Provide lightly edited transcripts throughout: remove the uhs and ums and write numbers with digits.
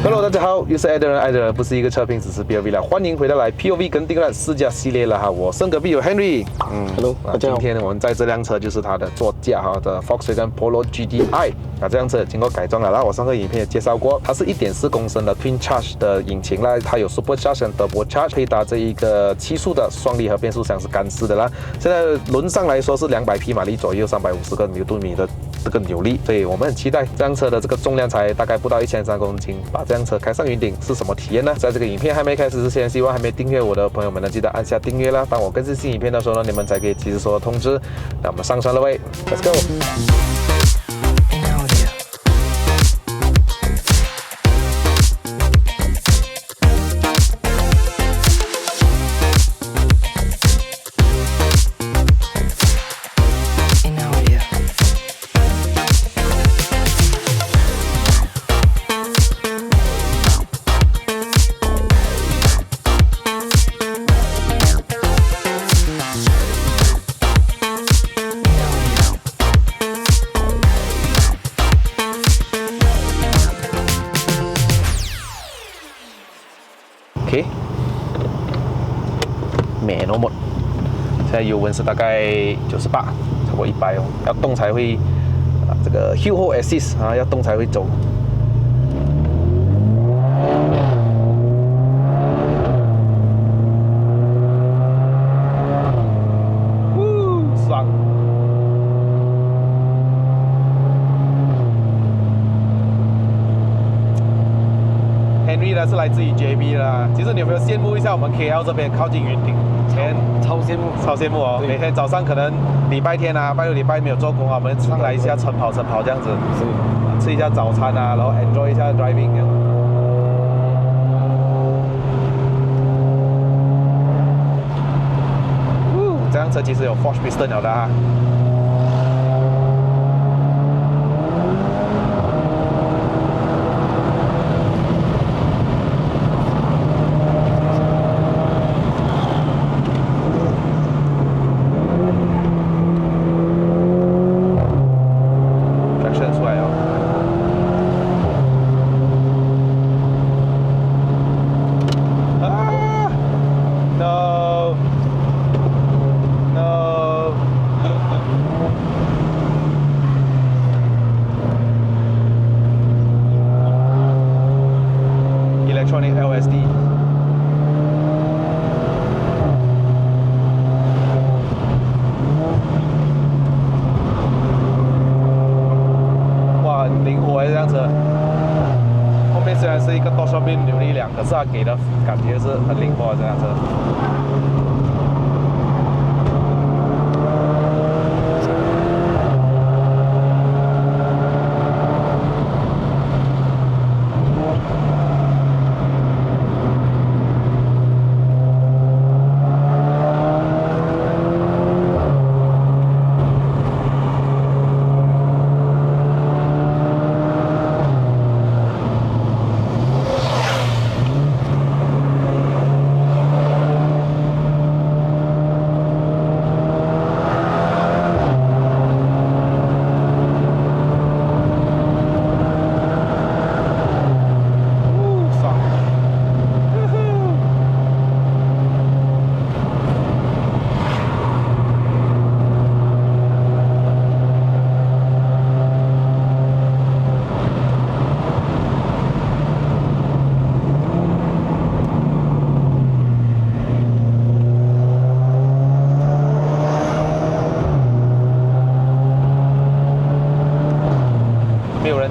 Hello， 大家好，又是爱的人，爱的人不是一个车评，只是 POV 了。欢迎回到来 POV 跟定了试驾系列了哈，我身隔壁有 Henry。Hello， 大家好。今天我们在这辆车就是它的座驾哈的 Volkswagen Polo GTI。这辆车经过改装了啦，我上个影片也介绍过，它是 1.4 公升的 Twin Charge 的引擎啦，它有 Supercharge 和 Turbo Charge， 配搭这一个7速的双离合变速箱是干式的啦。现在轮上来说是200匹马力左右，350个牛顿米的这个扭力，所以我们很期待这辆车的这个重量才大概不到1300公斤，把这辆车开上云顶是什么体验呢？在这个影片还没开始之前，希望还没订阅我的朋友们呢，记得按下订阅啦。当我更新新影片的时候呢，你们才可以及时收到通知。那我们上车了喂 ，Let's go。OK， 免了หมด现在油温是大概98，差不多100哦，要动才会这个 Hill Hold Assist 啊，要动才会走。爽。Henry 呢是来自于 JB 的，其实你有没有羡慕一下我们 KL 这边靠近云顶，超羡慕，超羡慕哦！每天早上可能礼拜天啊、拜六礼拜没有做工啊，我们上来一下晨跑这样子，吃一下早餐啊，然后 enjoy 一下 driving 这样。这辆车其实有 Force Piston 了的啊。Electronic LSD。哇，很灵活这辆车。后面虽然是一个多双边扭力梁，可是它给的感觉是很灵活的这辆车。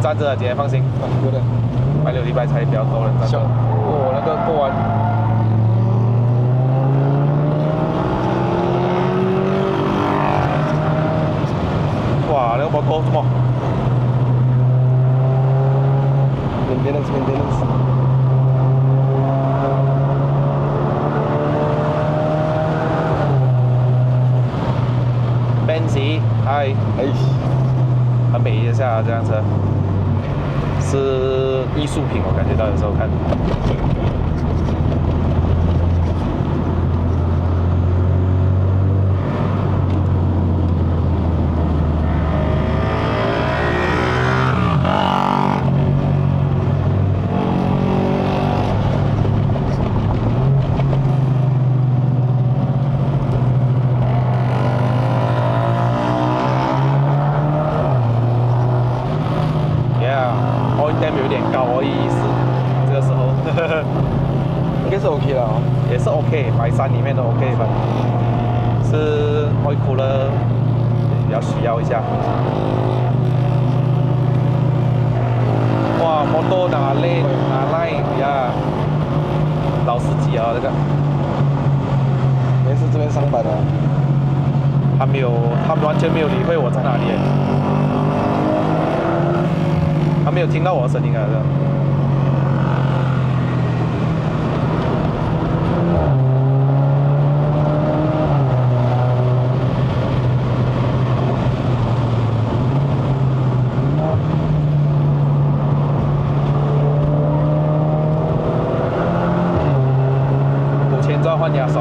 站着，今天放心。有的。拜六礼拜才比较多人站着。哦，那个过弯。哇，那个包高什么 ？Maintenance。Benz， 嗨，很美一下这辆车。是艺术品，我感觉到有时候看。BPM 有点高而已，是这个时候，应该是 OK 了哦。也是 OK，白山里面的 OK 吧，是会哭了，比较需要一下。哇，摩托拿来呀，老司机啊，这个。也是这边上班的。他完全没有理会我在哪里，他没有听到我的声音啊，5000转换压缩。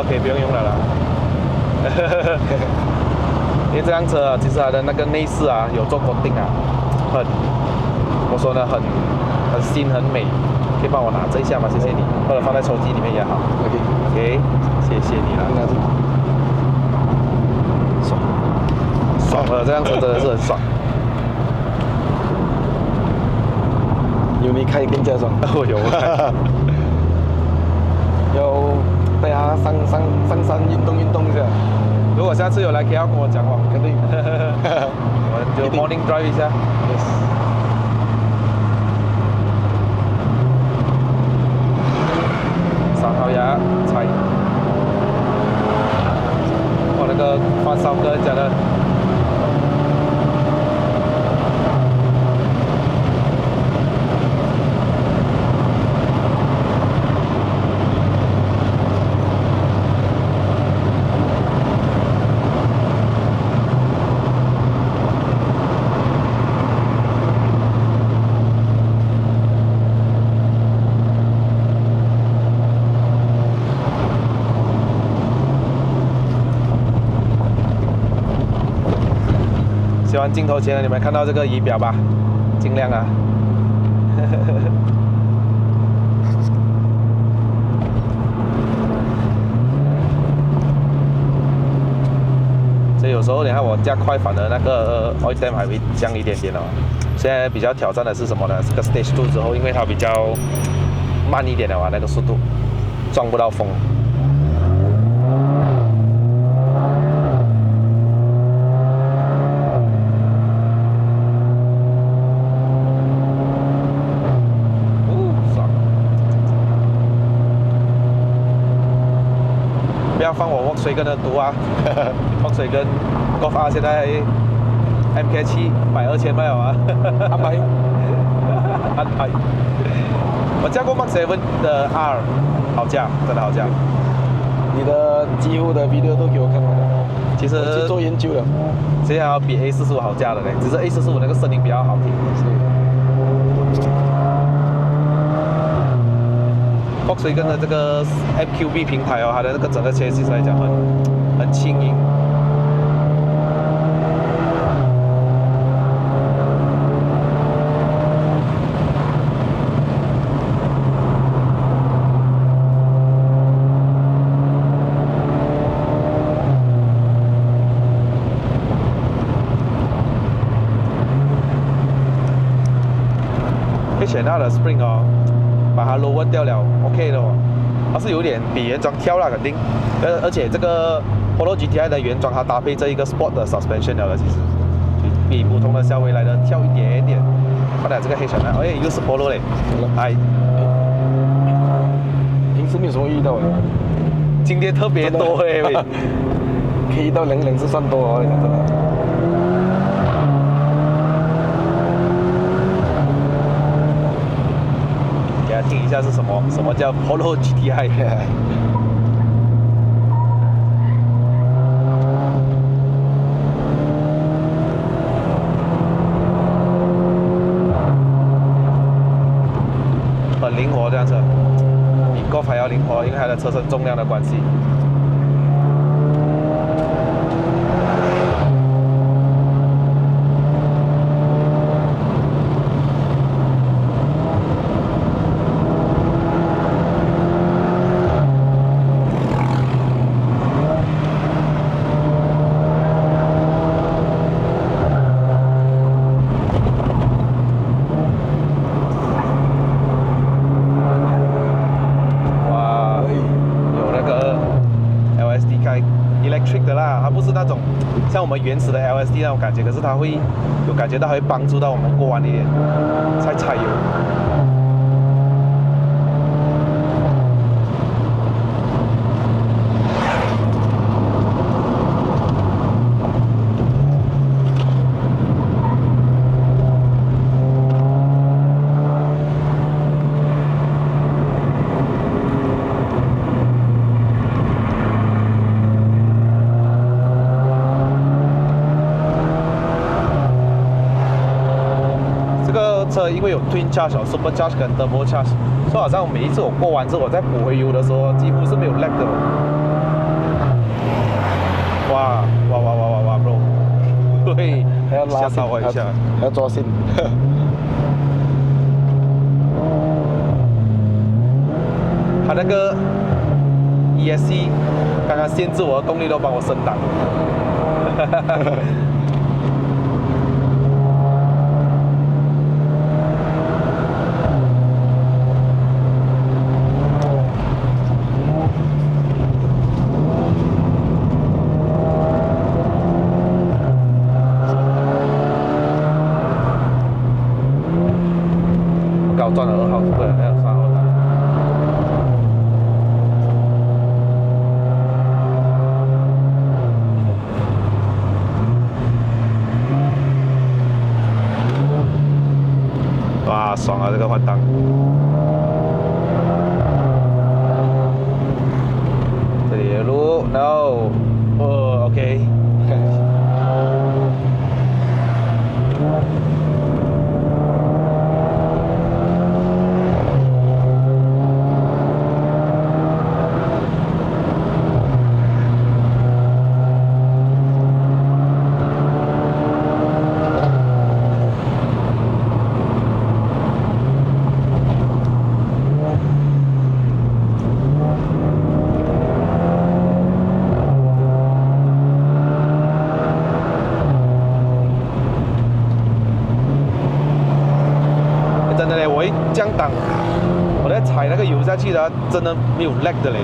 可以不用用了啦，因为这辆车其实它的那个内饰啊有做固定啊，我说呢很新很美，可以帮我拿这一下吗？谢谢你，或者放在抽屉里面也好。OK， 谢谢你了。爽了，这辆车真的是很爽。有没开更加爽？我有。要带他上山运动一下。如果下次有来 KL 跟我讲话，肯定。我就 morning drive 一下。Yes。3号牙踩。我那个发烧跟人讲的。喜欢镜头前的你们看到这个仪表吧，尽量啊。所以有时候你看我加快反而那个oil temp 还会降一点点哦。现在比较挑战的是什么呢？这个 stage 2之后，因为它比较慢一点的话，那个速度撞不到风。不要放我Volkswagen的毒啊！Volkswagen Golf R 现在 MK7 120,000卖了啊！安排。我驾过 Mark 7的 R， 好驾，真的好驾。你的几乎的 video 都给我看完了。其实我去做研究了。现在要比 A45好驾的嘞，只是 A45那个声音比较好听。Volkswagen的这个 MQB 平台哦，它的那个整个chassis来讲很轻盈。选它的 Spring 哦，把它 lower 掉了 ，OK 的哦。它是有点比原装跳了，肯定。而且这个 Polo GTI 的原装它搭配这一个 Sport 的 suspension 了，其实比普通的小威来的跳一点点。看来这个黑犬呢，哎，又是 Polo 嘞，哎，平时没有什么遇到的。今天特别多哎，可以到2是算多哦，你讲真的。给大家听一下是什么叫 Polo GTI。咯，因为它的车身重量的关系。electric 的啦，它不是那种像我们原始的 LSD 那种感觉，可是它会有感觉到会帮助到我们过弯一点，才踩油。车因为有 Twin Charge、Super Charge 跟 Turbo Charge， 所以好像每一次我过完之后，我再补回油的时候，几乎是没有 lag 的。哇 ，bro， 对，还要拉吓到我一下，还要抓心。他那个 ESC 刚刚限制我的动力都帮我升档。高转了2号，对，还有3号档。哇，爽啊！这个换挡。这里有路 ，no， 哦 ，OK。真的嘞，我一降档，我在踩那个油下去的，真的没有 lag 的嘞。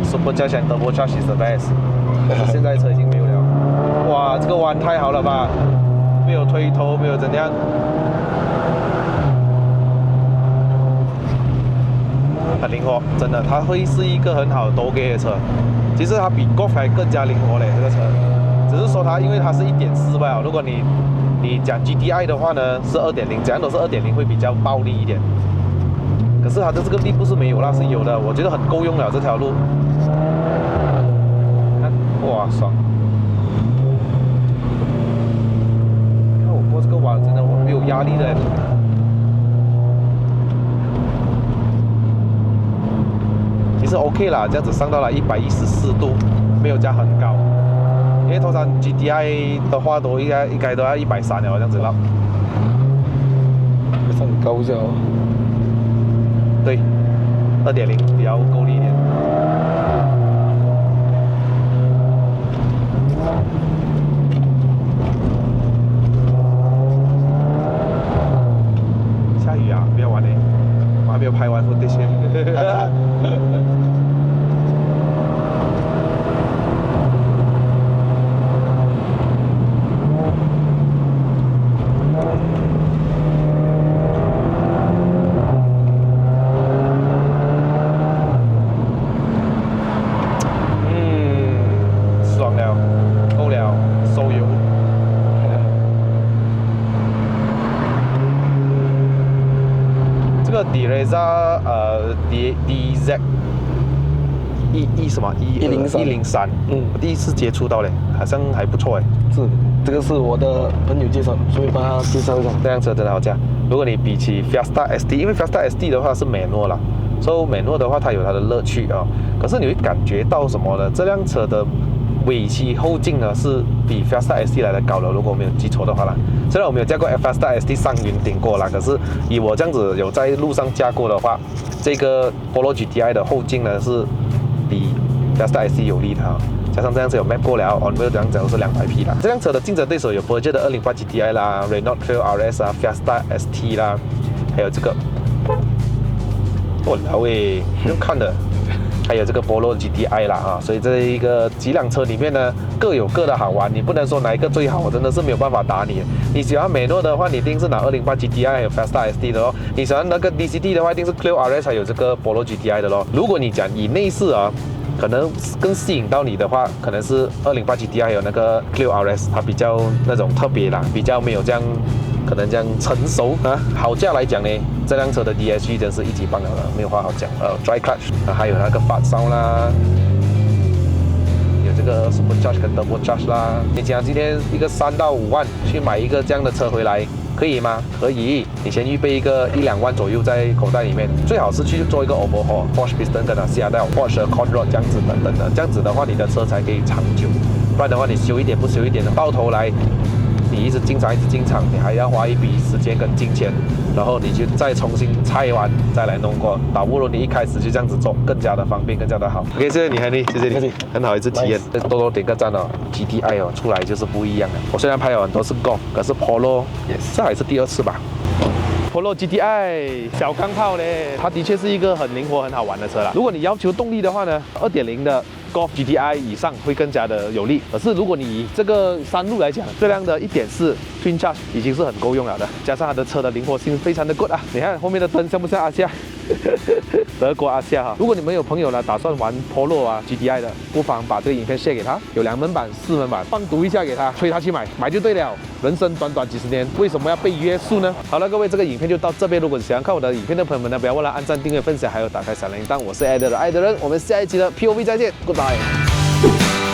Super Charge 和 Turbo Charge is the best， 但是现在车已经没有了。哇，这个弯太好了吧，没有推头，没有怎样。很灵活，真的，它会是一个很好的多 G 的车。其实它比 Golf 还更加灵活嘞，这个车。只是说它因为它是1.4吧，如果你讲 GTI 的话呢，是2.0，怎样都是2.0会比较暴力一点。可是它的这个力不是没有啦，是有的，我觉得很够用了这条路。看，哇，爽！看我过这个弯，真的我没有压力的。其实 OK 啦，这样子上到了114度，没有加很高。因为通常 GTI 的话都应该都要130了，这样子绕。上高效。对，2.0比较够力一点。下雨啊，不要玩嘞，我还没有拍完 footage。爽了，够了，收油。这个 Dereza DZ 1什么103，我第一次接触到嘞，好像还不错哎。是这个是我的朋友介绍，所以帮他介绍一下。这辆车真的好驾。如果你比起 Fiesta ST， 因为 Fiesta ST 的话是美诺啦，所以美诺的话它有它的乐趣啊。可是你会感觉到什么呢？这辆车的尾气后劲呢是比 Fiesta ST 来的高了，如果我没有记错的话啦。虽然我没有驾过 Fiesta ST 上云顶过啦，可是以我这样子有在路上驾过的话，这个 Polo GTI 的后劲呢是比 Fiesta ST 有利的啊。加上这辆车有 map 过了 ，on road 这辆车都是200匹啦。这辆车的竞争对手有 Peugeot 的208 GTI 啦 ，Renault Trail RS 啊 ，Fiesta ST 啦，还有这个，哇喂，不用看的，还有这个 Polo GTI 啦啊。所以这一个几辆车里面呢，各有各的好玩，你不能说哪一个最好，我真的是没有办法打你。你喜欢美诺的话，你一定是拿208 GTI 还有 Fiesta ST 的咯。你喜欢那个 DCT 的话，一定是 Clio RS 还有这个 Polo GTI 的咯。如果你讲以内饰啊。可能更吸引到你的话，可能是208 GTI 还有那个 Clio RS， 它比较那种特别啦，比较没有这样，可能这样成熟啊。好驾来讲呢，这辆车的 DSG 真是一级棒了，没有话好讲。Dry Clutch， 还有那个发烧啦，有这个 Supercharge 跟 Turbo Charge 啦。你讲今天一个3到5万去买一个这样的车回来。可以吗？可以，你先预备一个1-2万左右在口袋里面，最好是去做一个 overhaul Porsche Piston 跟下带 Porsche Conrod 这样子等等的，这样子的话你的车才可以长久，不然的话你修一点不修一点的，到头来你一直进厂，你还要花一笔时间跟金钱，然后你就再重新拆完再来弄过，倒不如你一开始就这样子做，更加的方便，更加的好。OK， 谢谢你 Henry， 谢谢你，很好一次体验，多多点个赞哦。GTI 哦，出来就是不一样的。我虽然拍了很多次 Golf， 可是 Polo， 这还是第2次吧。Polo GTI 小钢炮嘞，它的确是一个很灵活、很好玩的车啦。如果你要求动力的话呢，2.0的 Golf GTI 以上会更加的有力。可是如果你以这个山路来讲，这辆的1.4 Twin Charge 已经是很够用了的，加上它的车的灵活性非常的 good 啊。你看后面的灯像不像阿夏？德国阿夏哈。如果你们有朋友呢打算玩 Polo 啊 GTI 的，不妨把这个影片 share 给他，有2门版、4门版，放读一下给他，催他去买，买就对了。人生短短几十年，为什么要被约束呢？好了，各位，这个影片就到这边。如果喜欢看我的影片的朋友们呢，不要忘了按赞、订阅、分享，还有打开小铃铛。我是爱的人，我们下一集的 POV 再见 ，Goodbye。